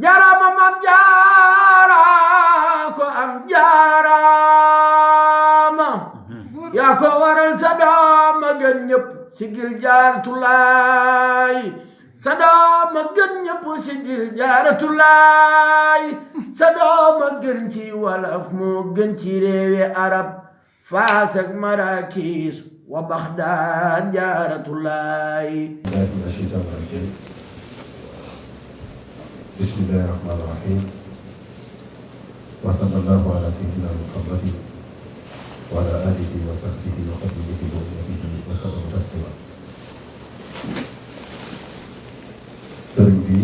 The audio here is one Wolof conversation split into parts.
jaaraama maam jaara ko am jaaraama yaa ko waral sa doom a gën ñëpp sigil jaaratulaay sa doom a gën ñëpp sigil jaaratulaay sa doom a gën ci wolof moo gën ci réewi arab Faas ak Maraakiis wa Baxdaad jaaratulaay. bismillahi rahmaani rahim wa sallallahu ala sayyidina muhammadin wa ala alihi wa sahbihi wa xadimihi wa ummatihi wa sallam taslima. sëriñ bi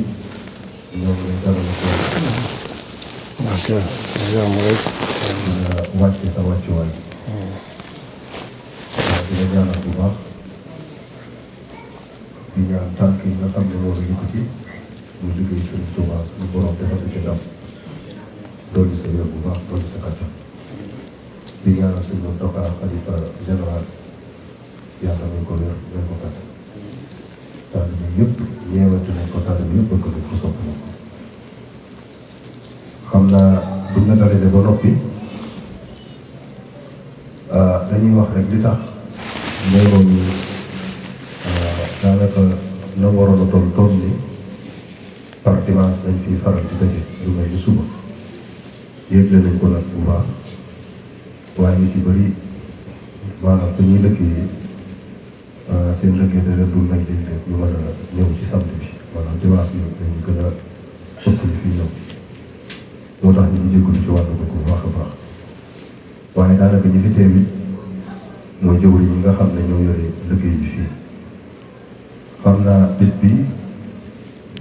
ñoo ngi lay dalal ak wàcce sa wàccuwaay di la ñaanal bu baax di ñaan tànk yi nga xam ne moo la yëkkati muy liggéey Sëriñ Tuuba suñu borom defal ci ndam doolu sa wér bu baax doolu sa kattan di ñaanal suñu Muntaxa xalifa général yàlla nañ ko wér wér ko kattan taalibe yëpp ñeewante nañ ko taalibe yëpp bëgg nañ ko sopp nañ ko xam naa buñ la dalee ba noppi dañuy wax rek li tax mbooloo mi daanaka na waroon a toll ni par dimanche dañ fiy faral di daje lu mel ni suba yéegle nañ ko nag bu baax waaye ñu ci bëri maanaam dañuy liggéey seen liggéey da leen dul may léeg-léeg ñu mën a ñëw ci samedi bi maanaam dimanche bi dañu gën a ëpp ñu fii ñëw moo tax ñu ngi jégalu ci wàllu bu baax a baax waaye daanaka ñi fi teew it mooy jëwri ñi nga xam ne ñoo yore liggéey bi fii xam naa bis bi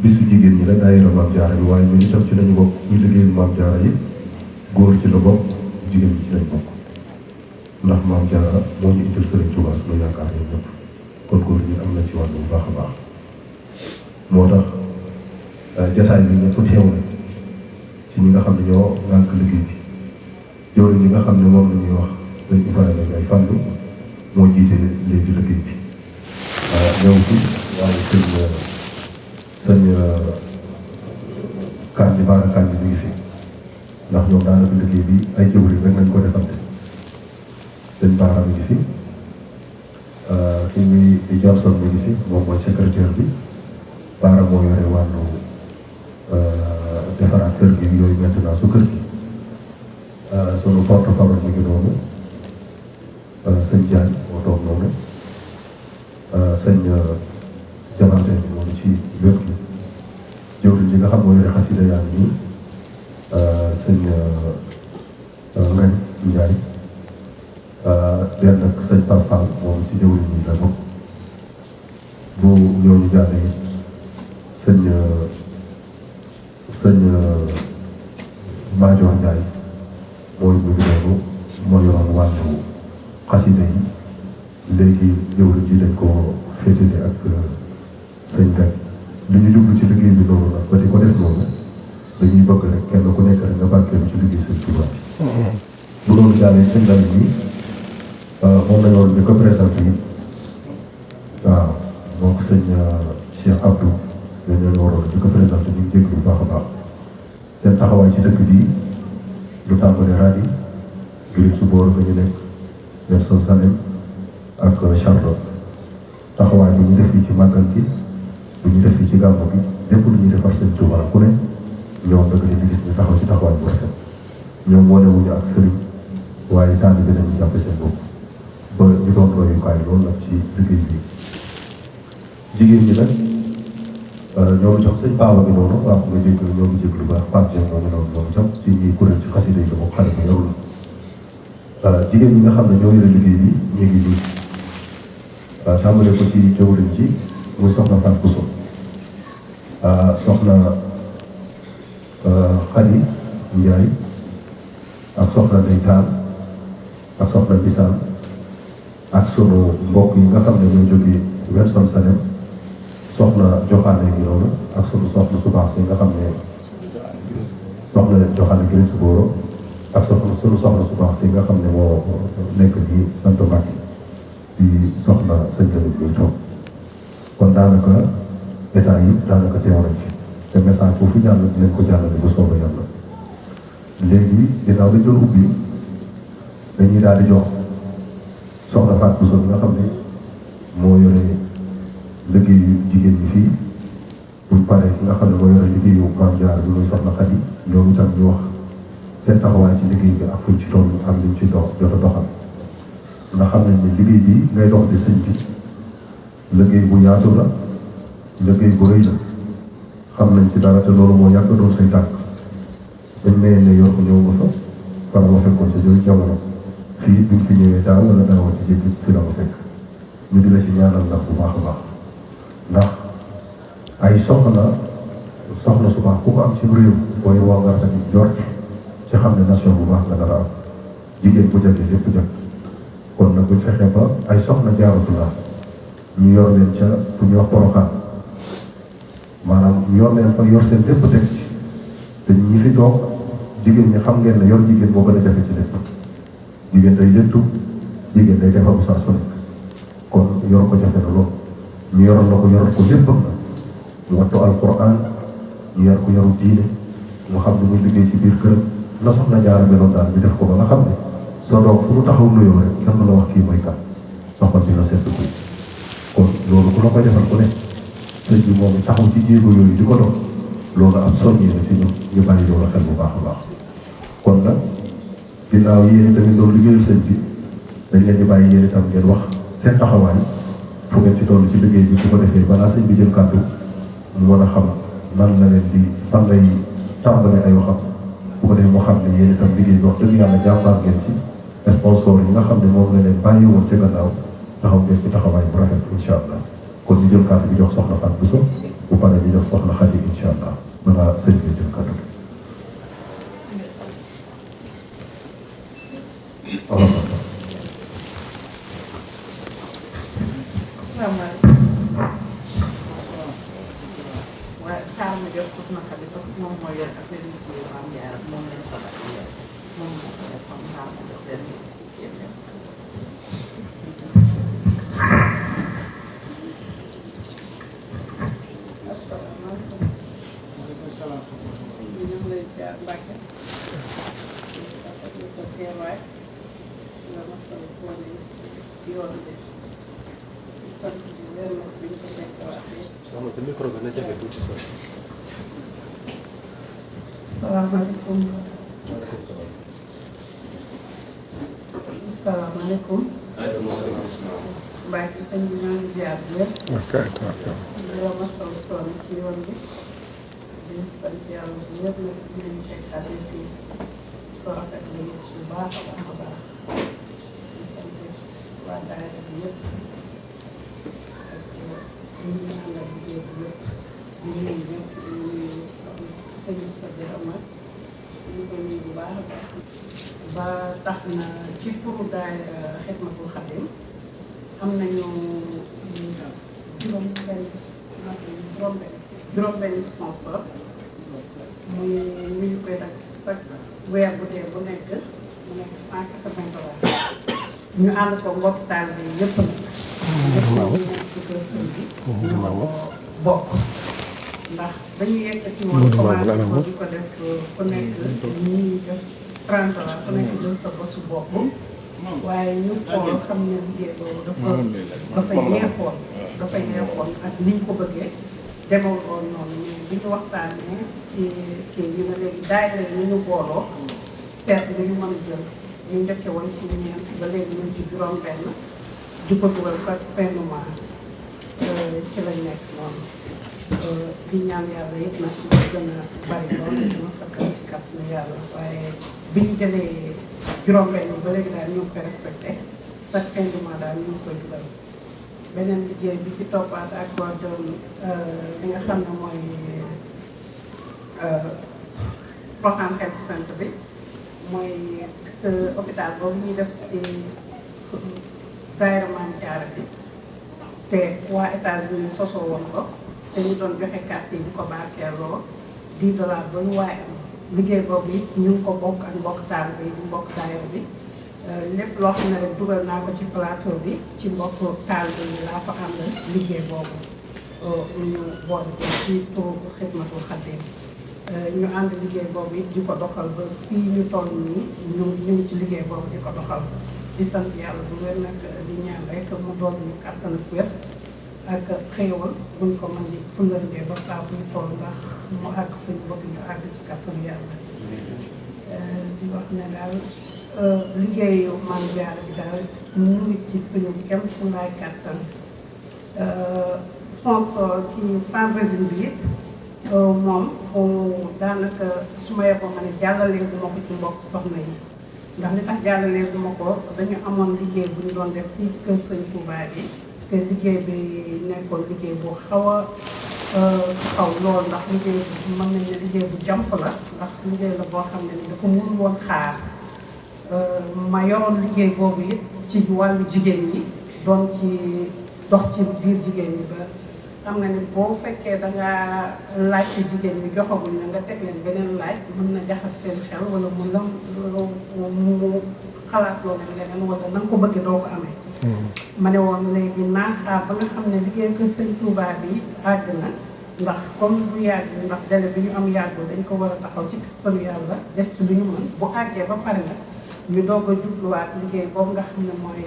bisu jigéen ñi la daayira Maam Jaara bi waaye ñun itam ci lañu bokk ñu liggéeyu Maam Jaara yi góor ci la bokk jigéen ñi ci lañ bokk ndax Maam Jaara moo ñu itteel Sëriñ Tuubaa suñu yaakaar yi ñëpp kon góor ñi am na ci wàllu bu baax a baax moo tax jataay bi ñëpp teew na ci ñi nga xam ne ñoo ngànk liggéey bi jawri ñi nga xam ne moom la ñuy wax sëñ Ibrahima Ngay Fàllu moo jiite léegi liggéey bi ñëw fi waaye sëñ Kandi Baara Kandi mi ngi fi ndax ñoom daanaka liggéey bi ay jëwri rek nañ ko defante sëñ Baara mi ngi fi kii muy Johnson mi ngi fi moom mooy secrétaire bi Baara moo yore wàllu defaraat kër gi yooyu maintenant su kër gi sunu porte-parole mi ngi noonu sëñ Diagne moo toog noonu sëñ Jamante bi moom ci wér gi jëwriñ ji nga xam moo yore xasida yaa ngi nii sëñ Ngañ Njaay den ak sëñ Parfal moom ci jëwriñ ñi la bokk bu ñooñu jàllee sëñ Maajoor Njaay mooy mu ngi noonu moo yoroon wàllu xasida yi léegi jëwriñ ji dañ ko féetale ak sëñ Gañ li ñu jublu ci liggéey bi noonu nag ba di ko def noonu dañuy bëgg rek kenn ku nekk rek nga barkeelu ci liggéey sëñ Tuubaa bi bu loolu jàllee sëñ Gañ bi moom la ñu war di ko présenté yi waaw moom sëñ Cheikh Abdou ñoo ñu waroon di ko présenté ñu ngi jégg bu baax a baax seen taxawaay ci dëkk bi lu tàmbale raadi Gris su boor ba ñu nekk Nelson Salem ak Charlotte taxawaay bu ñu def fii ci màggal gi bu ñu def fii ci gàmmu gi lépp lu ñuy defar seen Tuubaa ku ne ñoom nag dañuy gis ñu taxaw ci taxawaay bu rafet ñoom wane wuñu ak sëriñ waaye taalibe bi dañuy jàpp seen bopp ba ñu doon royukaay loolu nag ci liggéey bi jigéen ñi nag ñoom itam sëñ Paawa gi noonu waaw nga jégg ñoo ngi jégg lu baax Pape Dieng ñoo ngi noonu moom itam ci ñi kuréel ci xasida yi la bokk xale ba yorul jigéen ñi nga xam ne ñoo yore liggéey bi ñu ngi nii tàmbale ko ci jawriñ ji muy soxna Fatou Bousso soxna Khady Ndiaye ak soxna Ndeye Tall ak soxna Bisaan ak sunu mbokk yi nga xam ne ñoo jógee Wilson Salem soxna Joxaane gi noonu ak sunu soxna su baax si nga xam ne soxna Joxaane gi su booro ak sunu soxna su baax si nga xam ne moo nekk di sant Mbàkke di soxna sëñ Lamin bi toog kon daanaka état yi daanaka teew nañ ci te message bu fi jàll dinañ ko jàllale bu soobee yàlla. léegi ginnaaw dañ doon ubbi dañuy daal di jox soxna Fatou Bousso bi nga xam ne moo yore liggéeyu jigéen ñi fii buñ paree ki nga xam ne moo yore liggéeyu Maam Jaara bi muy soxna Xadi ñoom itam ñu wax seen taxawaay ci liggéey bi ak fuñ ci toll ak liñ ci dox jot a doxal ndax xam nañ ne liggéey bi ngay dox di sëñ bi liggéey bu yaatu la liggéey bu rëy la xam nañ ci dara te loolu moo yàgg doon say tànk dañ mayee ne yor ko ñëw nga fa wala ma fekkoon sa jël jamono fii bi fi ñëwee daaw wala daawoo ci jéggi fi la ma fekk ñu di la ci ñaanal ndax bu baax a baax ndax ay soxna su baax ku ko am ci réew booy woo nga rafet jot ci xam ne nation bu baax nga dara am jigéen bu jagee lépp jag kon nag buñ fexee ba ay soxna Jaaratullah ñu yor leen ca fu ñuy wax Porokhane maanaam ñu yor leen fa yor seen lépp teg ci te ñi fi toog jigéen ñi xam ngeen ne yor jigéen moo gën a jafe ci lépp jigéen day léttu jigéen day defaru saa su nekk kon yor ko jafe na lool ñu yoroon la ko yoral ko léppam na ñu wattu alquran ñu yar ko yaru diine mu xam ne muy liggéey ci biir këram na soxna Jaara meloon daal ñu def ko ba nga xam ne soo doog fu mu taxaw nuyoo rek kenn la wax kii mooy kan soxna dina seet ko kon loolu ku la koy defal ku ne sëñ bi moom taxaw ci jéego yooyu di ko doon loolu am soññee na ci ñun ñu bàyyi loolu xel bu baax a baax kon nag ginnaaw yéen tamit loolu liggéeyu sëñ bi dañ leen di bàyyi yéen itam ngeen wax seen taxawaay fu ngeen ci toll ci liggéey bi su ko defee balaa sëñ bi jël kàddu mu mën a xam nan la leen di fan lay tàmbale ay waxam bu ko defee moo xam ne yéen itam liggéey bi wax dëgg yàlla jàmbaar ngeen ci sponsor yi nga xam ne moom la leen bàyyi woon ci gannaaw taxaw ngeen ci taxawaay bu rafet incha allah kon ñu jël kàddu bi jox soxna Fatou Bousso bu paree ñu jox soxna Xadi incha allah balaa sëñ bi jël kàddu bi. salaamaaleykum waaye xaar ma jox soxna Xadi parce que moom moo yor affaire yi ci Maam Jaara moom lañ ko def moom moo ko def comme xaar ma jox leen asalaamaaleykum. maaleykum salaam. ñu ngi lay ziar Mbàkke. rafetlu sa teewaay nga masal boole yoon bi di sant bi weer na bi ñu ko fekkewaatee. soxna sa micro bi na jafe tuuti sax. salaamaaleykum. maaleykum salaam. salaamaaleykum. Mbàkke sëñ bi maa ngi ziar bu wér. di la masal tool ci yoon bi di sant yàlla bu wér nag dinañ fekkaatee fii ko rafetlu bu baax a baax a baax di sant waa daayira bi yëpp ak ñi ñu àndal liggéey bi yëpp di nuyu ñëpp di nuyu soxna sëñ sa Amar ñu ko nuyu bu baax a baax ba tax na ci turu daayira Xidmatul Xadim am nañu juróom-benn sponsor muy ñu koy dagg chaque weer bu dee bu nekk mu nekk 180 ñu ànd ko mbokk taal bi yëpp nag yëpp ñu nekk ci kër sëñ bi ñoo ko bokk ndax dañuy yëkkati woon commencé ko di ko def ku nekk ñii def 30 dollars ku nekk jël sa bosu bopp waaye ñu xool xam ne liggéey boobu dafay neexoon ak ni ñu ko bëggee demewul woon noonu mais bi ñu waxtaanee ci ñu ne léegi daayira yi ñu booloo seet li ñu mën a jël ñu njëkke woon ci ñeent ba léegi ñu ci juróom-benn di ko dugal sax fin du mois ci lañ nekk noonu di ñaan yàlla yëpp nag ñu gën a bari loolu dina sakkal ci kàttanu yàlla waaye bi ñu jëlee juróom-benn ba léegi daal ñu ngi koy respecté chaque fin du mois daal ñu ngi koy dugal beneen liggéey bi ci toppaat ak waa doon li nga xam ne mooy Porokhane Health Centre bi mooy hôpital boobu ñuy def ci daayira Maam Jaara bi te waa États-Unis sosoo woon ko te ñu doon joxe carte yi di ko barkeeloo $10 ba ñu waaye am liggéey boobu it ñu ngi ko bokk ak mbokk taal bi di mbokk daayira bi lépp loo xam ne rek dugal naa ko ci plateau bi ci mbokk taal bi laa ko àndal liggéey boobu ñu boole ko ci turu Xidmatul Xaadim ñu ànd liggéey boobu it di ko doxal ba fii ñu toll nii ñu ngi ci liggéey boobu di ko doxal di sant yàlla bu wér nag di ñaan rek mu doon ñu kàttan ak wér ak xéewal buñ ko mën di fullandee ba saa buñ toll ndax mu àgg fu ñu bëgg ñu àgg ci kàttanu yàlla di wax ne daal liggéeyu Maam Jaara bi daal ñu ngi ci suñu kem fu laay kàttan sponsor kii fundraising bi it moom daanaka su ma yeboo ma ne jàllalee bu ma ko ci mbokk soxna yi ndax li tax jàllalee bu ma ko dañu amoon liggéey bu ñu doon def fii ci kër Sëñ Touba bi te liggéey bi nekkoon liggéey bu xaw a xaw lool ndax liggéey bi mën nañ ne liggéey bu jàmp la ndax liggéey la boo xam ne ni dafa mënul woon xaar ma yoroon liggéey boobu it ci wàllu jigéen ñi doon ci dox ci biir jigéen ñi ba xam nga ne boo fekkee dangaa laaj ci jigéen ñi joxaguñ na nga teg leen beneen laaj mën na jaxas seen xel wala mu lam mu xalaat loo leen leneen wala na nga ko bëggee doo ko amee ma ne woon léegi naa xaar ba nga xam ne liggéey ko Sëñ Touba bi àgg na ndax comme du yàgg ndax délai bi ñu am yàggul dañ ko war a taxaw ci këppalu yàlla def ci lu ñu mën bu àggee ba pare nag ñu doog a jubluwaat liggéey boobu nga xam ne mooy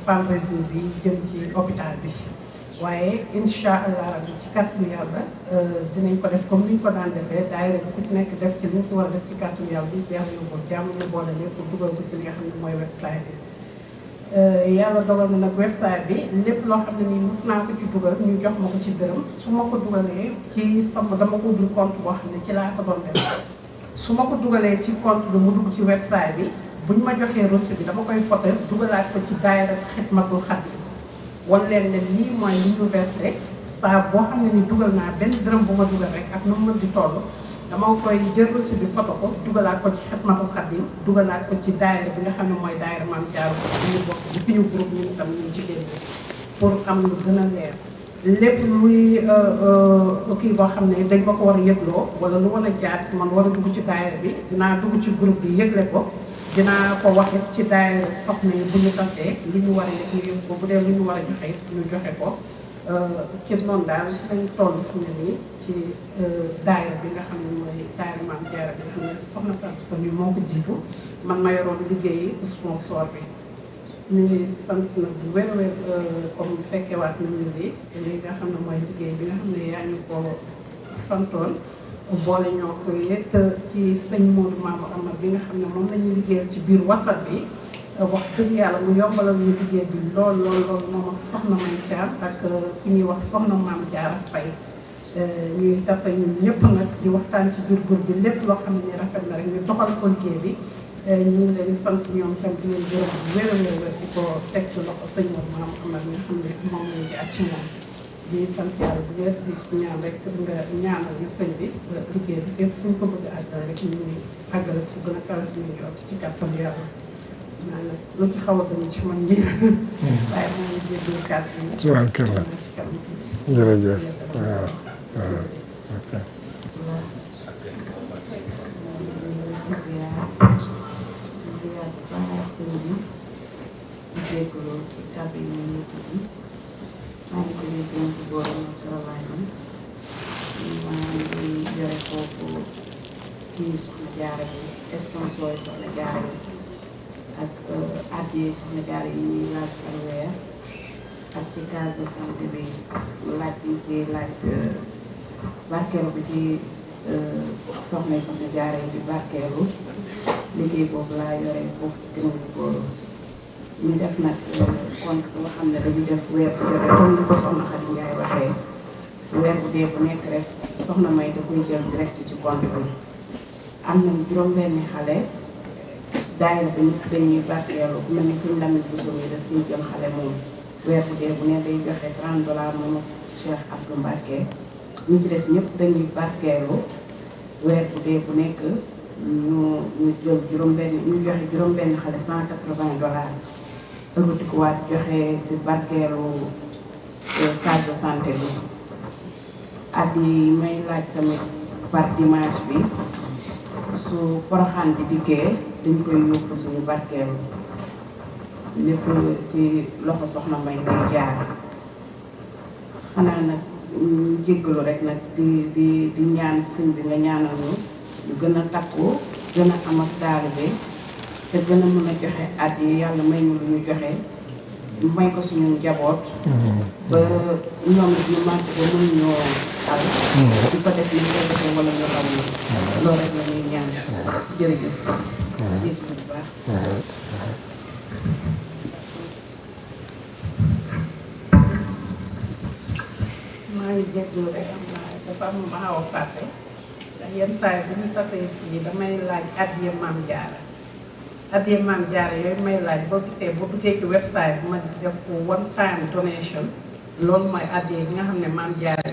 fundraising bi jëm ci hôpital bi waaye incha allah rabbi ci kàttanu yàlla dinañ ko def comme ni ñu ko daan defee daayira bi ku ci nekk def ci li ñu ci war a def ci kàttanu yàlla bi jeex na ko jàmm ñu boole lépp dugal ko ci li nga xam ne mooy website bi yàlla dogal na nag website bi lépp loo xam ne nii mos naa ko ci dugal ñu jox ma ko ci dërëm su ma ko dugalee ci sama dama ko ubbi compte boo xam ne ci laa ko doon def su ma ko dugalee ci compte bi mu dugg ci website bi buñ ma joxee reçu bi dama koy foté dugalaat ko ci daayira Xidmatul Xaadim wan leen ne lii mooy li ñu versé saa boo xam ne ni dugal naa benn dërëm bu ma dugal rek ak nu mu mën di toll dama koy jël reçu bi foto ko dugalaat ko ci Xidmatul Xaadim dugalaat ko ci daayira bi nga xam ne mooy daayira Maam Jaara bi ñu bokk di fi ñu groupe ñu tam ñu jigéen ñi pour am lu gën a leer lépp luy kii boo xam ne dañ ma ko war a yëgloo wala lu war a jaar man war a dugg ci daayira bi dinaa dugg ci groupe bi yëgle ko dinaa ko waxit ci daayira soxna yi bu ñu tasee lu ñu war a yëg ñu yëg ko bu dee lu ñu war a joxe ñu joxe ko ci noonu daal dañ toll fu ne nii ci daayira bi nga xam ne mooy daayira Maam Jaara bi nga xam ne soxna Fatou Sami moo ko jiitu man ma yoroon liggéeyi sponsor bi ñu ngi sant nag bu wér-wér comme fekkewaat nañu li nga xam ne mooy liggéey bi nga xam ne yaa ñu ko santoon boole ñoo ko yett ci sëñ Modou Mamadou Amar bi nga xam ne moom la ñuy liggéeyal ci biir wasat bi wax dëgg yàlla mu yombalal ñu liggéey bi lool moom ak soxna May Thiam ak ki ñuy wax soxna Maam Jaara Faye ñuy tase ñun ñëpp nag di waxtaan ci biir groupe bi lépp loo xam ne ni rafet na rek ñu doxal ko liggéey bi ñu ngi leen sant ñoom tam di leen gërëm bu wér di ko teg ci loxo sëñ Modou Mamadou Amar mi nga xam ne moom lañ di ak ci moom di sant yàlla bu wér di ñaan rek nga ñaanal ñu sëñ bi liggéey bi fépp suñ ko bëgg a àggal rek ñu ngi àggale fu gën a kawe suñu jot ci kàttan yàlla naa nag lu ci xaw a gën ci man mi waaye moo ngi jéggal kàddu yi tubaarkalla ci kanam jërëjëf waaw ok ci kàddu yi ñu yëkkati maa ngi ko yëkkati ci booru North Carolina maa ngi yore foofu kii Soxna Jaara bi sponsor yi Soxna Jaara yi ak addiya Soxna Jaara yi ñuy laaj par weer ak ci case de santé bi laaj bi ci laaj barkeelu bi ci soxna Jaara yi di barkeelu liggéey boobu laa yore foofu ci Tëngéej booru ñu def nag compte bu nga xam ne dañu def weer bu jotee comme ni ko soxna Xadi Njaay waxee weer bu dee bu nekk rek soxna May da koy jël direct ci compte bi am na juróom-benni xale daayira bi nit dañuy barkeelu ku mel ni suñu Lamine Bousso mi daf ciy jël xale moom weer bu dee bu ne day joxe $30 moom ak Cheikh Abdou Mbacké ñu ci des ñëpp dañuy barkeelu weer bu dee bu nekk ñu jël ñu joxe juróom-benn xale $180 ëlbatikuwaat joxe si barkeelu case de santé bi at yi may laaj tamit par dimanche bi su Poroxaan di dikkee dañ koy yóbbu suñu barkeelu lépp ci loxo soxna May day jaar xanaa nag jéggalu rek nag di ñaan sëñ bi nga ñaanal ñu gën a takku gën a am ak taalibe te gën a mën a joxe at yi yàlla may ñu lu ñu joxe may ko suñu njaboot ba ñoom it ñu màgg ba mën ñoo al di ko def ni koy defee wala ñu raw ñu loolu rek la ñuy ñaan jërëjëf gis bu baax maa ngi jégalu rek am naa dafa am ma xaw a fàtte ndax yenn saa yi bu ñu tasee fii damay laaj addiya Maam Jaara addiya Maam Jaara yooyu may laaj boo gisee boo duggee ci website bi ma def ko one time donation loolu mooy addiya yi nga xam ne Maam Jaara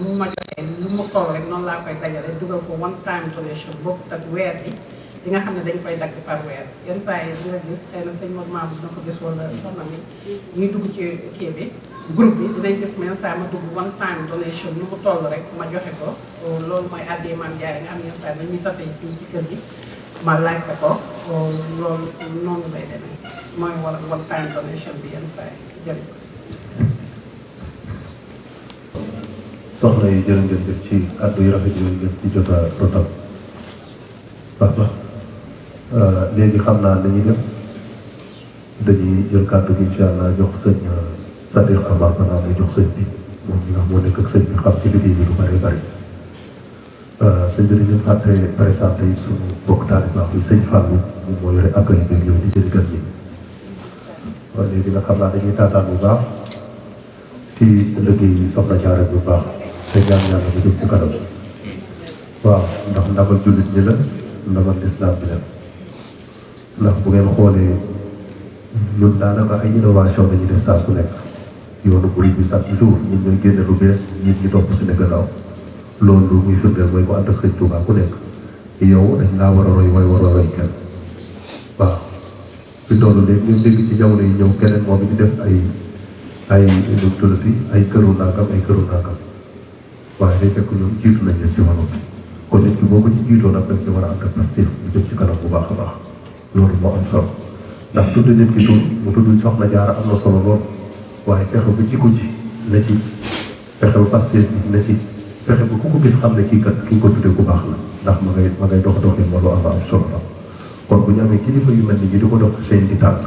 mu ma joxee lu mu toll rek noonu laa koy dajale dugal ko one time donation bokkut ak weer bi di nga xam ne dañ koy dagg par weer yenn saa yi di nga gis xëy na sëñ Maam dina ko gis wala soxna mi ñuy dugg ci kii bi groupe bi dinañ gis même saa ma dugg one time donation lu mu toll rek ma joxe ko loolu mooy addee Maam Jaara nga xam ne saa dañuy tase fii ci kër gi ma laajte ko loolu noonu lay demee mooy wala one time donation bi yenn saa yi jërëjëf. soxna yi jërë ngeen jëf ci àddu yu rafet yooyu ngeen ci jot a rotal parce que léegi xam naa dañuy def dañuy jël kàddu gi incha allah jox sëñ Sadiq Amar balaa muy jox sëñ bi moom mi nga xam moo nekk ak sëñ bi xam ci liggéey bi lu bari bari sëñ bi dañu fàtte présenté yi suñu bokk taalibe bi sëñ Fallou moom moo yore accueil bi yooyu di jël gan yi waaye léegi nag xam naa dañuy taataan bu baax ci liggéey yi soxna Jaara bu baax te ñaan yàlla bu jóg ci kanam waaw ndax ndamal jullit ñi la ndamal lislaam bi la ndax bu ngeen xoolee ñun daanaka ay innovation dañuy def saa su nekk yoonu murid bi chaque jour ñun ñooy génne lu bees nit ñi topp suñu gannaaw loolu muy firndeel mooy ko ànd ak sëñ Tuubaa ku nekk yow dañ laa war a roy mooy war a roy kenn waaw fi toll léegi ñu dégg ci jamono yi ñëw keneen moom di def ay nu tuddati ay këru nangam waaye day fekk ñoom jiitu nañ leen ci wàllu bi kon nit ki boo ko ci jiitoo nag dañ ci war a ànd ak pastif bu jëm ci kanam bu baax a baax loolu moo am solo ndax tudd nit ki tur mu tudd Soxna Jaara am na solo lool waaye fexe bu jikko ji na ci fexe bu pastif bi na ci fexe bu ku ko gis xam ne kii kat ki ko tuddee ku baax la ndax ma ngay dox doxin ma lu am solo la kon bu ñu amee kilifa yu mel ni ñi di ko dox seen di tànk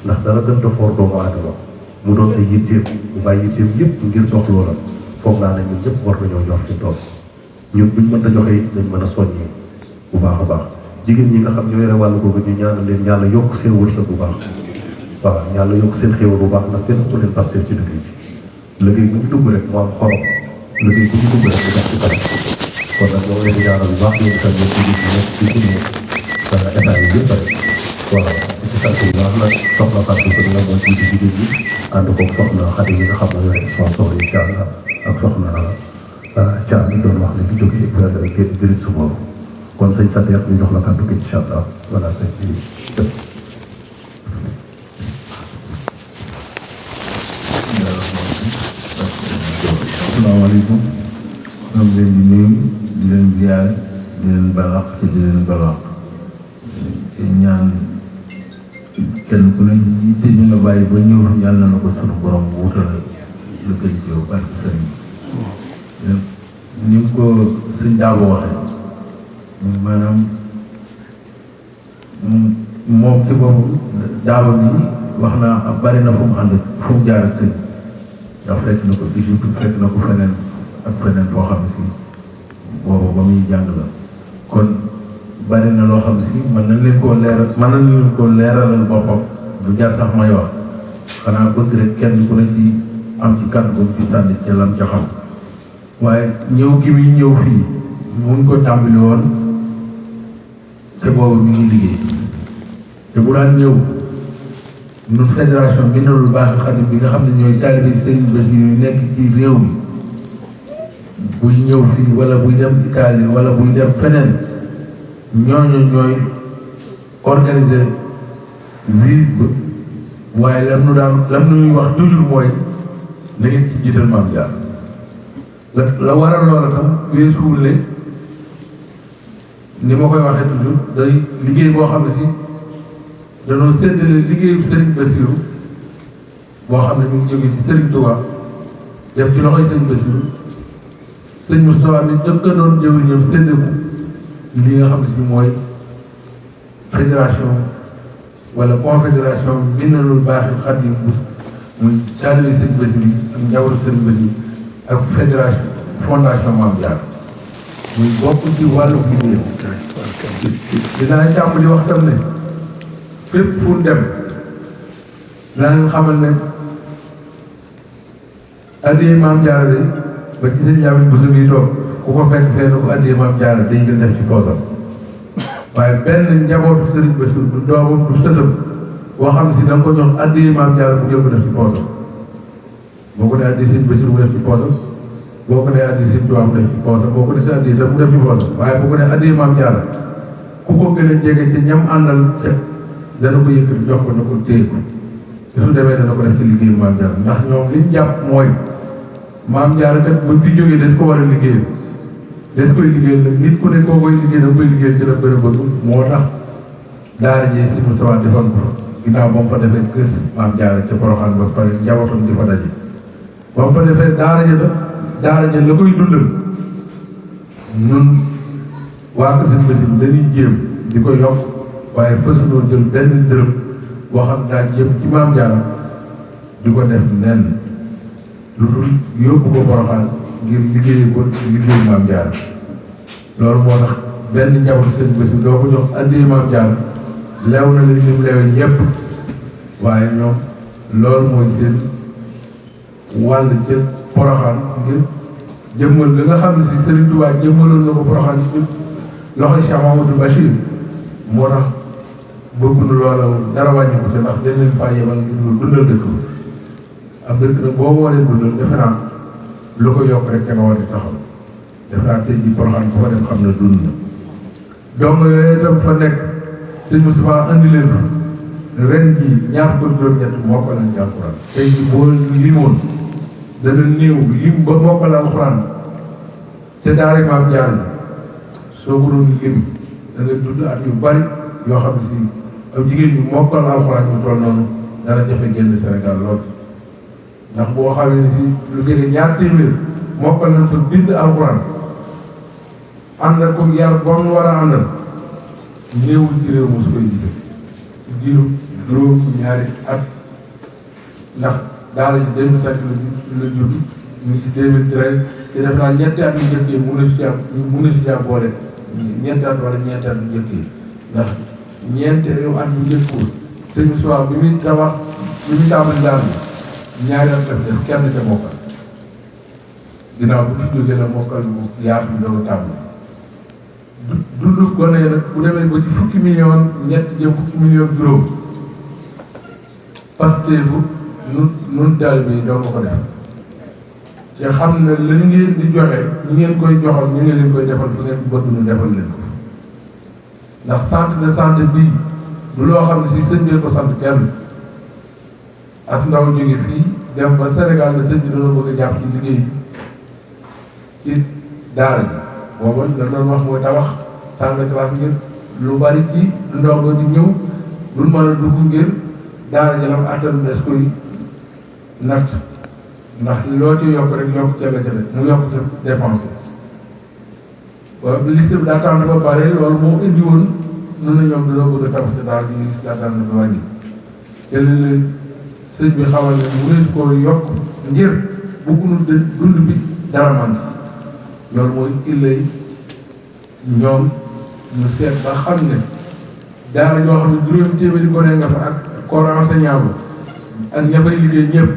ndax dara gën a foor doomu aadama mu doon ay yitteem mu bàyyi yitteem yëpp ngir dox loola foog naa ne ñun ñëpp war nañoo jox ci tool ñun buñ mën a joxe it nañ mën a soññee bu baax a baax jigéen ñi nga xam ñoo yore wàllu googu ñu ñaanal leen yàlla yokk seen wërsëg bu baax waaw yàlla yokk seen xéwal bu baax ndax kenn ku leen pasteur ci liggéey bi liggéey bu ñu dugg rek mu am xorom liggéey bu ñu dugg rek mu def ci kanam kon nag ñoo leen di ñaanal bu baax yéen itam ñoom ci nekk ci suñu état yi yëpp rek waaw ci sant bu baax nag soxna Fatou Seye la mooy jiitu jigéen ñi ànd ko soxna Xadi yi nga xam ne yore sponsor yi Thiam ak soxna Thiam mi doon wax ne di jóge gërëm su boobu kon sëñ Sadex ñu jox la kàddu gi incha allah voilà sëñ bi asalaamaaleykum ñoo ngi leen di nuyu di leen ziar di leen balax te di leen balax te ñaan kenn ku ne yitte ñu nga bàyyi ba ñëw yàlla na ko sunu borom wutal lu gën ci yow barke sëriñ ni mu ko sëñ Daabo waxee maanaam moom ci boobu Daabo bi wax naa bari na fu mu ànd fu mu jaar ak sëñ ndax fekk na ko Égypte fekk na ko feneen ak feneen foo xam si boobu ba muy jàng la kon bari na loo xam si mën nañ leen koo leeralal boppam du jaar sax may wax xanaa bëgg rek kenn ku ne ci am ci kàddu boobu ci sànni ci lam ca xam waaye ñëw gi muy ñëw fii mun ko tàmbali woon te boobu mi ngi liggéey te bu daan ñëw ñun fédération bi Minanul Baaxil Xadim bi nga xam ne ñooy taalibe Serigne Bassirou yu nekk ci réew mi buy ñëw fii wala buy dem Italie wala buy dem feneen ñooñu ñooy organiser visite ba waaye lam nuy wax toujours mooy na ngeen ci jiital Maam Jaara la waral loola tam weesuwul ne ni ma koy waxee toujours day liggéey boo xam ne si danoo séddale liggéeyu Serigne Bassirou boo xam ne mu ngi jógee ci Serigne Touba def ci loxoy sëñ Bassirou sëñ Moustapha mi jëkk a doon jëwriñam séddeku li nga xam si mooy fédération wala confédération Minanul Baaxil Xadim bu muy taalibe sëñ Bassirou yi ak njabootu sëñ Bassirou ak fédération fondation Mame Diarra muy bokk ci wàllu liggéey dinaa jàmm di wax tam ne fépp fu dem dinaa leen xamal ne addiyee Mame Diarra de ba ci sëñ Yaamin Bousso bi toog ku ko fekk fee na ko addiyee Mame Diarra dañ ko def ci poosam waaye benn njabootu Sëriñ Bassirou du doomam du sëtam boo xam si da nga ko jox addiyee Mame Diarra bu jël ko def ci poosam boo ko dee addiyee Sëriñ Bassirou mu def ci poosam boo ko dee addiyee Sëriñ Tuubaa mu def ci poosam boo ko dee addiyee tam mu def ci poosam waaye boo ko dee addiyee Mame Diarra ku ko gën a jege ci ñam àndal ca dana ko yëkkati jox ko na ko téye ko su demee dana ko def ci liggéeyu Mame Diarra ndax ñoom liñ jàpp mooy Mame Diarra kat buñ fi jógee des ko war a liggéey des koy liggéeyal nag nit ku ne koo koy liggéey da koy liggéeyal ci la gën a bëgg moo tax daara jee si Moustapha defoon ko ginnaaw ba mu fa defee kër Mame Diarra ca Porokhane ba pare njabootam di fa daje ba mu fa defee daara ja la koy dundal ñun waa kër Sëñ Bassirou dañuy jéem di ko yokk waaye fasuloo jël benn dërëm boo xam daa jëm ci Mame Diarra di ko def nen lu dul yóbbu ko Porokhane ngir liggéeyi ko liggéeyu Mame Diarra loolu moo tax benn njabootu Sëñ Bassirou doo ko jox addiyee Mame Diarra leew na leen ni mu leewee ñëpp waaye ñoom loolu mooy seen wàll ca Porokhane ngir jëmmal li nga xam ne si Serigne Touba jëmmaloon na ko Porokhane ci loxo Cheikh Mamadou Bachir moo tax bëgguñu loola dara wàññi ko te ndax dañ leen faa yebal ngir lu dundal dëkk am dëkk nag boo ko waree dundal defe naa lu ko yokk rek te nga war a taxaw defe naa tey jii Porokhane ko fa dem xam ne dund na donc yooyu itam fa nekk sëñ Moustapha andi leen fa ren jii ñaar ko juróom-ñett mokkal nañ ci alxuraan tey jii boo limoon dana néew lim ba mokkal alxuraan ca daara Mame Diarra ji soo ko doon lim da ngay tudd at yu bari yoo xam ne si aw jigéen ñu mokkal alxuraan ñu toll noonu dana jafe génn Sénégal lool ndax boo xamee ne si lu jege ñaar téeméer mokkal nañ fa bind alxuraan ànd ak ko yar bon war a àndal néewul ci réew mosu koy gisee ci diiru juróom ñaari at ndax daara ji 2005 la judd ñu ngi ci 2013 te def naa ñetti at yu njëkk yi mun na si jàpp boole ñeenti at wala ñeenti at yu njëkk yi ndax ñeenti at bu njëkkul sëñ Soir bi muy tabax bi muy tàmbali daara bi ñaari at def kenn ca mokkal ginnaaw bu fi jógee la mokkal bu yaatu bi doog a tàmbali dundu gone nag bu demee ba ci fukki million ñett jëm fukki million juróom pasteefu nun daal bi doo ko def te xam ne la ngeen di joxe ñu ngeen koy joxal ñu ngeen leen koy defal fu ngeen bëgg ñu defal leen ko ndax centre de santé bii du loo xam ne si sëñ bi ko sant kenn as ndaw jóge fii dem ba Sénégal ne sëñ bi dana bëgg a jàpp ci liggéey ci daara ji booba la doon wax mooy tabax salle de classe ngir lu bari ci ndongo di ñëw duñ mën a dugg ngir daara jalam attan des koy natt ndax loo ci yokk rek yokk ca la ca mu yokk ca dépensé waaw liste bi daa tànn ba pare loolu moo indi woon nun na ñoom dañoo bëgg a tabax ca daara ji ñu gis daa tànn ba wàññi te leen sëñ bi xamal ne mu neen koo yokk ngir bëggunu dund bi dara man loolu mooy illay ñoom ñu seet ba xam ne daara ñoo xam ne juróomi téeméeri gone nga fa ak corps enseignant ba ak ña fay liggéey ñëpp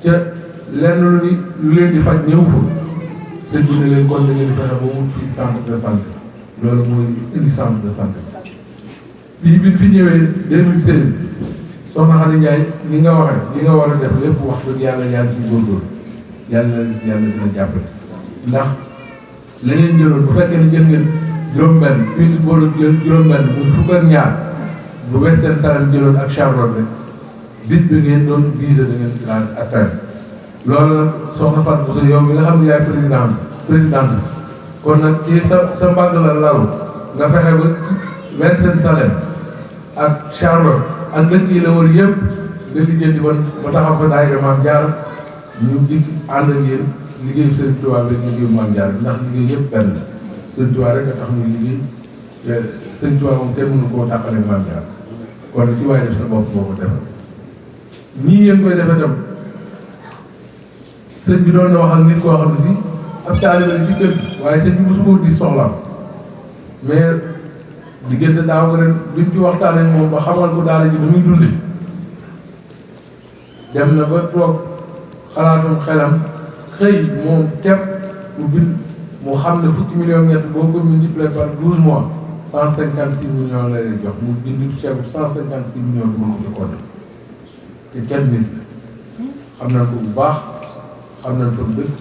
ca lenn lu leen di faj ñëw fa sëñ bi ne leen kon da ngeen di fexe ba wut fii centre de santé loolu mooy indi centre de santé bii bi fi ñëwee 2016 soxna Xadi Njaay li nga waxee li nga war a def lépp wax dëgg yàlla yaa ngi ciy góorgóorlu yàlla dina jàppale ndax la ngeen jëloon bu fekkee ne jël ngeen juróom-benn fii boo doon jël juróom-benn mu fukk ak ñaar bu Western Salem jëloon ak Charlotte rek bit bi ngeen doon visé da ngeen daan atteindre loolu nag soxna Fatou Bousso yow mi nga xam ne yaay présidente kon nag ci sa mbagg la lalu nga fexe ba Western Salem ak Charlotte ak dëkk yi la war yëpp nga lijjanti ba taxaw fa daayira Mame Diarra ñu dikk ànd ak yéen liggéeyu Serigne Touba bi liggéeyu Mame Diarra ndax liggéey yëpp benn la Serigne Touba rek a tax muy liggéey te Serigne Touba moom kenn mënu koo tàqale Mame Diarra kon ci waaye def sa bopp boo ko defal nii ngeen koy defee tam sëñ bi doon na wax ak nit koo xam ne si ab taalibe la ci kër gi waaye sëñ bi mosu koo gis soxlaam mais diggante daaw ko ren biñ ci waxtaanee moom ba xamal ko daal ji ba muy dunde dem na ba toog xalaatum xelam xëy moom képp mu bind mu xam ne fukki million ñett boo ko multiplié par 12 mois 156 millions la lay jox mu bind chèque 156 millions du ma ko ci compte te kenn nit la xam nañ ko bu baax xam nañ ko dëkk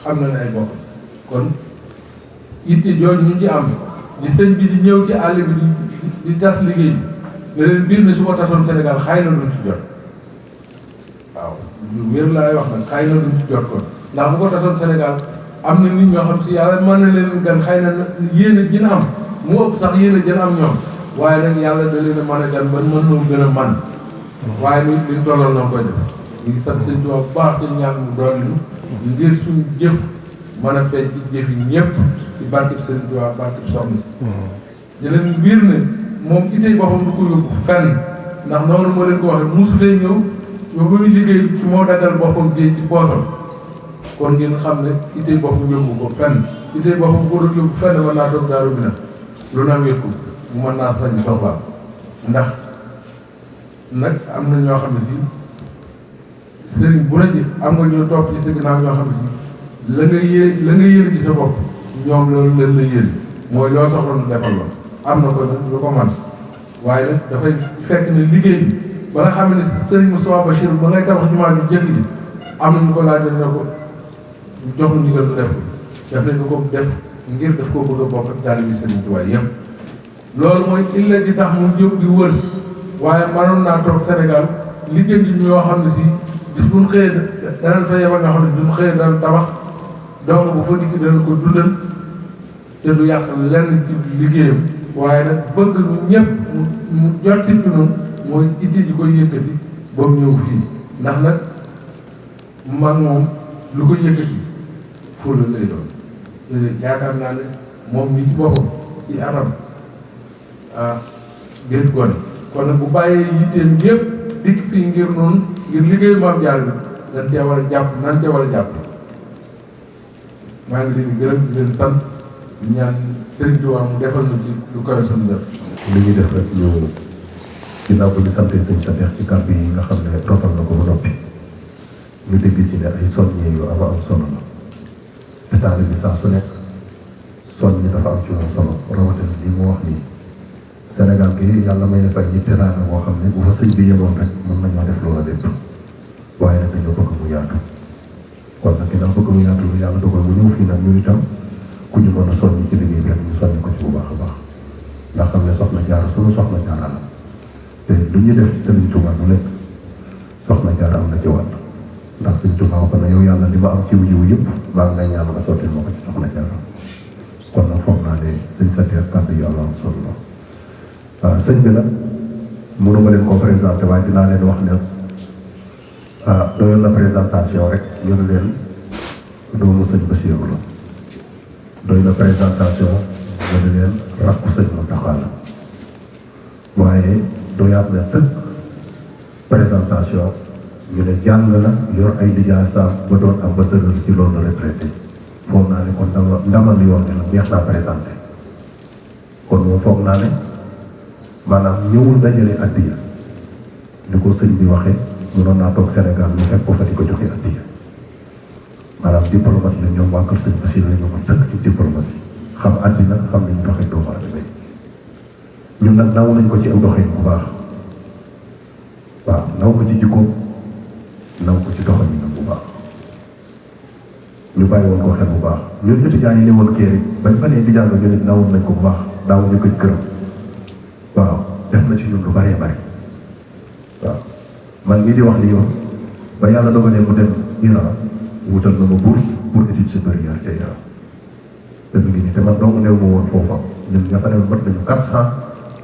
xam nañ ay bopp kon itte jooju ñu ci am di sëñ bi di ñëw ci àll bi di tas liggéey bi nga leen biir ne su ko tasoon Sénégal xëy na duñ ci jot waaw lu wér laay wax nag xëy na duñ ci jot kon ndax bu ko tasoon Sénégal am na nit ñoo xam si yàlla mën na leen gan xëy na yéen a gën a am mu ëpp sax yéen a gën a am ñoom waaye nag yàlla da leen a mën a gan ba mën noo gën a man waaye ni liñ tolloon noo koy def ñu ngi sant sëñ Tuubaa bu baax te ñaan mu dool ñu ngir suñu jëf mën a feeñ ci jëf yi ñëpp ci barkeb sëñ Tuubaa barkeb soxna si di leen biir ne moom itey boppam du ko yóbbu fenn ndax noonu moo leen ko waxee musu fee ñëw yow ba muy liggéey ci moo daggal boppam bi ci poosam kon ngeen xam ne itey boppam yóbbu ko fenn itey boppam ko doon yóbbu fenn mën naa toog daaru bi nag lu na wéet ko bu mën naa faji soxlaam ndax nag am na ñoo xam ne si sëriñ bu la ci am nga ñoo topp ci sa ginnaaw ñoo xam ne si la nga yéene ci sa bopp ñoom loolu leen la yéene mooy loo soxla nu defal la am na ko nag lu ko man waaye nag dafay fekk ne liggéey bi ba nga xam ne sëriñ Moustapha Bachir ba ngay tabax jumaa ju jëkk ji am na ñu ko laajal ne ko jox nu ndigal lu def ko def nañ ko def ngir daf koo bëgg a bokk ak taalibe Sëriñ Tuubaa yëpp loolu mooy illa ji tax mu jóg di wër waaye mënoon naa toog Sénégal liggéey bi ñoo xam ne si bis bu ñu xëyee danañ fa yebal nga xam ne bu ñu xëyee danañ tabax donc bu fa dikk danañ ko dundal te du yàq lenn ci liggéeyam waaye nag bëgg ñu ñëpp mu jot si ci noonu mooy itti ji koy yëkkati ba mu ñëw fii ndax nag mag moom lu ko yëkkati fóola lay doon te yaakaar naa ne moom mi ci boppam ci atam déet gone kon nag bu bàyyee yitteem yëpp dikk fii ngir noonu ngir liggéeyu Mame Diarra bi dañ cee war a jàpp nan cee war a jàpp maa ngi leen di gërëm di leen sant di ñaan Serigne Touba mu defal na ci lu koy suñu def. li ñuy def rek ñu ginnaaw ko ñu santee sëñ Sadex ci kàddu yi nga xam ne rotal na ko ba noppi ñu dégg ci ne ay soññee yu am solo la état bi saa su nekk soññi dafa am ci moom solo rawatina li mu wax nii Sénégal gi yàlla may na fa ñi teraanga boo xam ne bu fa sëñ bi yemoon rek mën nañoo def loola lépp waaye nag dañoo bëgg mu yaatu kon nag ginnaaw bëgg mu yaatu yàlla dogal mu ñëw fii nag ñu itam ku ñu mën a soññi ci liggéey bi ñu soññi ko ci bu baax a baax ndax xam ne soxna Jaara sunu soxna Jaara la te lu ñuy def ci Sëriñ Tuubaa lu nekk soxna Jaara am na ci wàll ndax Sëriñ Tuubaa wax na yow yàlla li ma am ci jiw yëpp maa ngi lay ñaan nga sottil ma ko ci soxna Jaara kon nag foog naa ne sëñ Sadex kàddu yi am solo la waaw sëñ bi nag mënu ma leen koo présenté waaye dinaa leen wax ne doyoon na présentation rek yéen leen doomu sëñ Basiiru la doy na présentation yéen leen rakku sëñ Muntaxa la waaye doyaat na sëkk présentation ñu ne jàng na yor ay lijaasa ba doon ambassadeur ci loolu retraité foog naa ne kon ndamal yoon ne la neex naa présenté kon moom foog naa ne maanaam ñëwul dajale addiya ni ko sëñ bi waxee mënoon naa toog Sénégal ñu fekk ko fa di ko joxe addiya maanaam diplomate la ñoom waa kër sëñ Basiir la ñu mën sëkk ci diplomatie xam àddina xam nañu doxee doomu aadama yi ñun nag naw nañ ko ci aw doxin bu baax waaw naw ko ci jikkoom naw ko ci doxalin bu baax ñu bàyyi woon ko xel bu baax ñun étudiants yi ne woon kii bañ fa nee di jàng ñu ne nawoon nañ ko bu baax daawuñu ko ci këram waaw def na ci ñun lu bëree bëri waaw man mii di wax ni yoon ba yàlla dogalee mu dem Iran wutal na ma bourse pour étude supérieure ca Iran te mu ngi nii te man dong néew ma woon foofa ñun ña fa ne mat nañu 400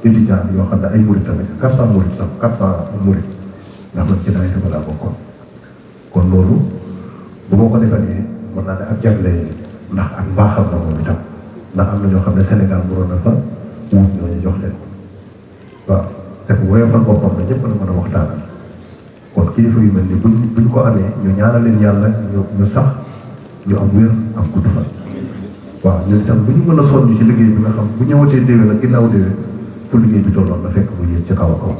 étudiants yoo xam ne ay murit tamit 400 murit sax 400 murit ndax man ci daay dafa laa bokkoon kon loolu bu ma ko defalee mën naa ne ak jagle ndax ak mbaaxam na moom itam ndax am na ñoo xam ne Sénégal mënoon na fa wut ñooñu jox leen waaw te bu woyofal boppam na ñëpp la mën a waxtaanal kon kilifa yu mel ni buñ ko amee ñu ñaanal leen yàlla ñu sax ñu am wér am gudd fan waaw ñun itam bu ñu mën a sonn ci liggéey bi nga xam bu ñëwatee déwén ak ginnaaw déwén fu liggéey bi tolloon na fekk mu yéeg ci kaw a kaw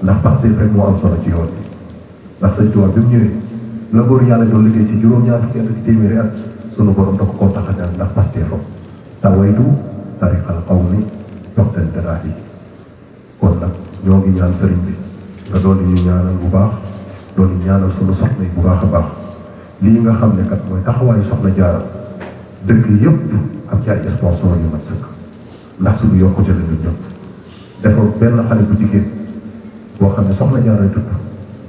ndax Pastef rek moo am solo ci yoon bi ndax sëñ Tuubaa bi mu ñëwee la góor yàlla doon liggéey ci juróom-ñaar fukki at ak téeméeri at sunu borom da ko koo tax a ñaan ndax Pastefam tawaytu tariqal qawmi doxten daraat yi kon nag ñoo ngi ñaan sëriñ bi nga doon ñu ñaanal bu baax doon ñaanal sunu soxna yi bu baax a baax lii nga xam ne kat mooy taxawaayu soxna Jaara dëkk yëpp am ci ay sponsor yu mat sëkk ndax suñu yokkute la ñun ñëpp defar benn xale bu jigéen boo xam ne soxna Jaara tudd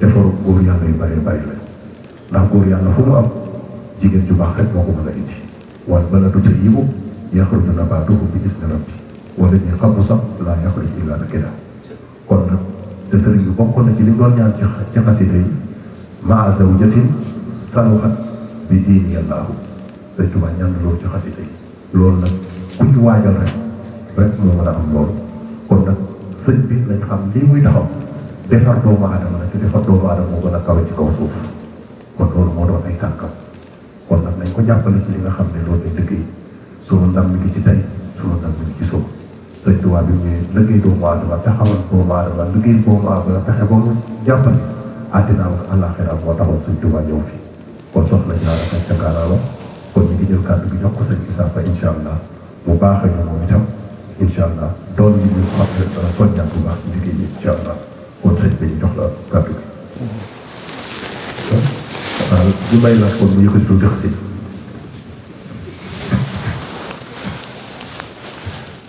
defaru góor yàlla yu bëree bëri la ndax góor yàlla fu mu am jigéen ju baax rek moo ko mën a indi wal baladu tayyibu yaxruju nabaatuhu bi izni rabbi wala ñuy xam sax laa yaxruju illaa nakidan kon nag te sëriñ bi bokk na ci li doon ñaan ci xasida yi maa zawjatin saluhat bi diini yàllaahu sëñ Tuubaa ñaan loolu ci xasida yi loolu nag ku ñu waajal rek moo mën a am loolu kon nag sëñ bi nañ xam lii muy taxaw defar doomu aadama la te defar doomu aadama moo gën a kawe ci kaw suuf kon loolu moo doon ay tànkam kon nag nañ ko jàppale ci li nga xam ne loolu ay dëgg yi sunu ndam mi ngi ci tey sunu ndam mi ngi ci suuf sëñ Tuubaa bi mu ñëwee liggéey doomu aadama taxawal doomu aadama liggéey doomu aadama fexe ba mu jàppale àddina ak àllaaxira moo taxoon sëñ Tuubaa ñëw fi kon soxna Jaara kañ ca kaanaama kon ñu ngi jël kàddu gi jox ko sëñ Issa Faye incha allah mu baaxee ñu moom itam incha allah doon li ñu xam ne dana soññaat bu baax ci liggéey bi incha allah kon sëñ bi ñu jox la kàddu gi. waaw ñu may la kon mu yëkkati lu dëx si.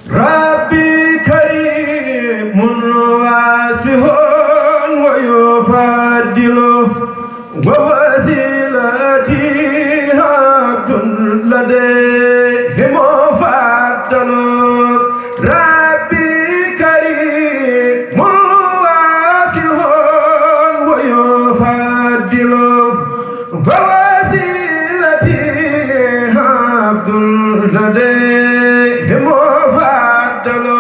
rabbi karimun waasihun wa yufaddilu wa wasilati abdun ladayhi mufaddalu rabbi karimun waasihun wa yufaddilu wa wasilati abdun ladayhi mufaddalu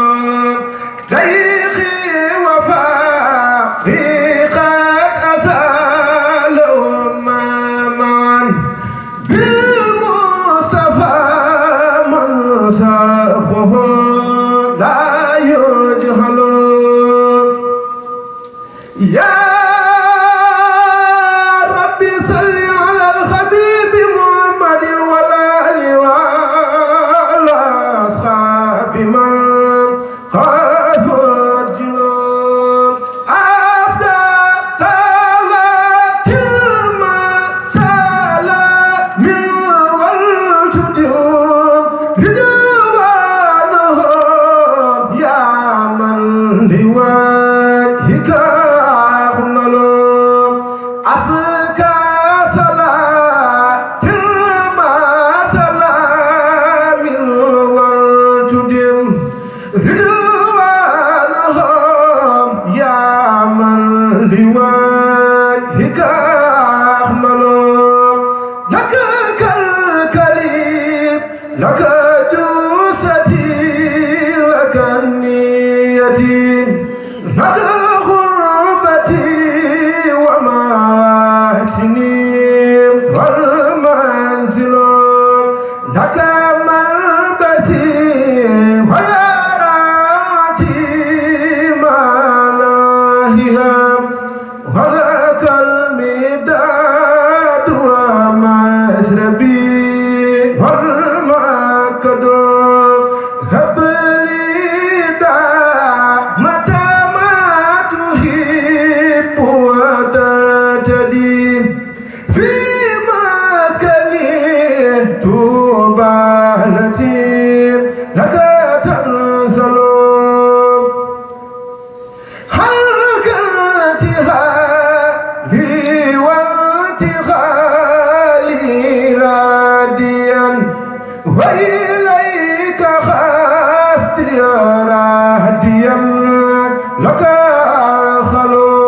لك الخلوق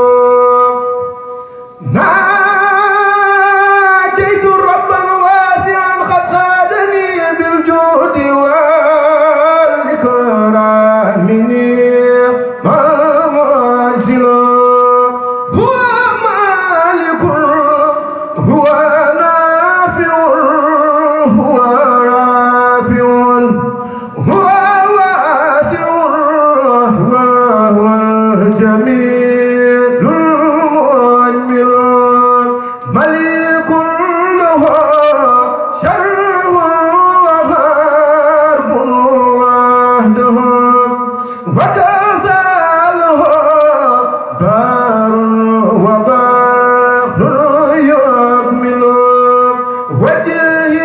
وتزاله بار وبار يكمل وجهه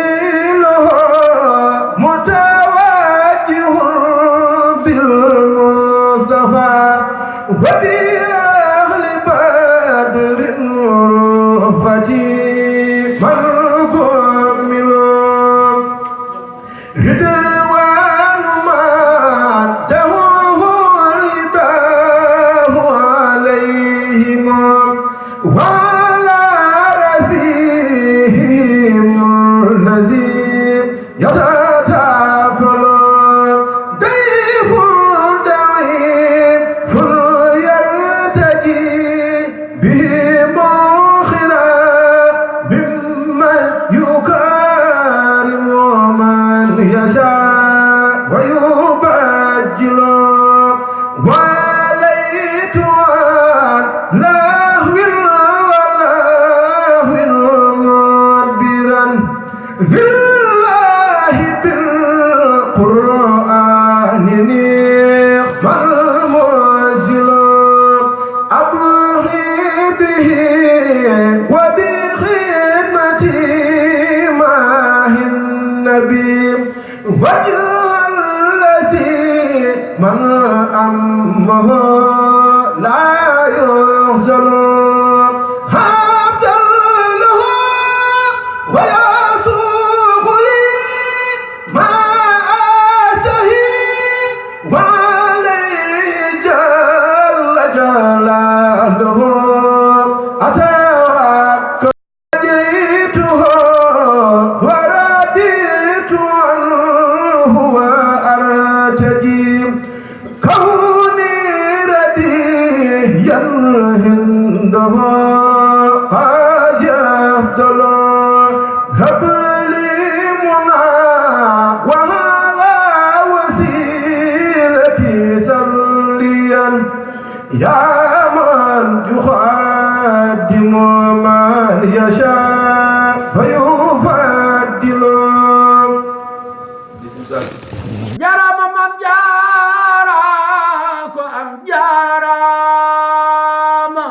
متواجه بالمصطفى وبأهل بدر رفقتي من كمل رضوان ما دهوه رداه عليهم وعلى رفيهم الذي يتطفل ضيف ضعيف يرتجي به مخرا ممن يكرم من يشاء ويبجل وليت عن لهو مدبرا لله بالقرآن نعم المنزل أبغي به وبخدمتي ماه النبي وجه الذي من أمه لا يخزل هبت له ويسوق لي ما أستهي وعليه جل جلاله أتاك جئته ورديت عنه وأرتجي كوني رديا عنده قد يفضل هب لي منى وعلى وسيلتي صليا يا من يخدم من يشاء فيفضل jarama mam jaara ko am jaarama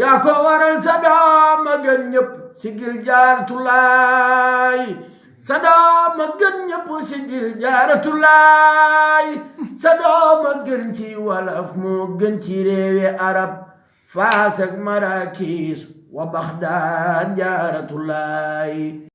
yaa ko waral sa doom a gën ñëpp sigil jaaratulaay sa doom a gën ñëpp sigil jaaratulaay sa doom a gën ci wolof moo gën ci réewi arab Faas ak Marrakech wa Baxdaad jaaratulaay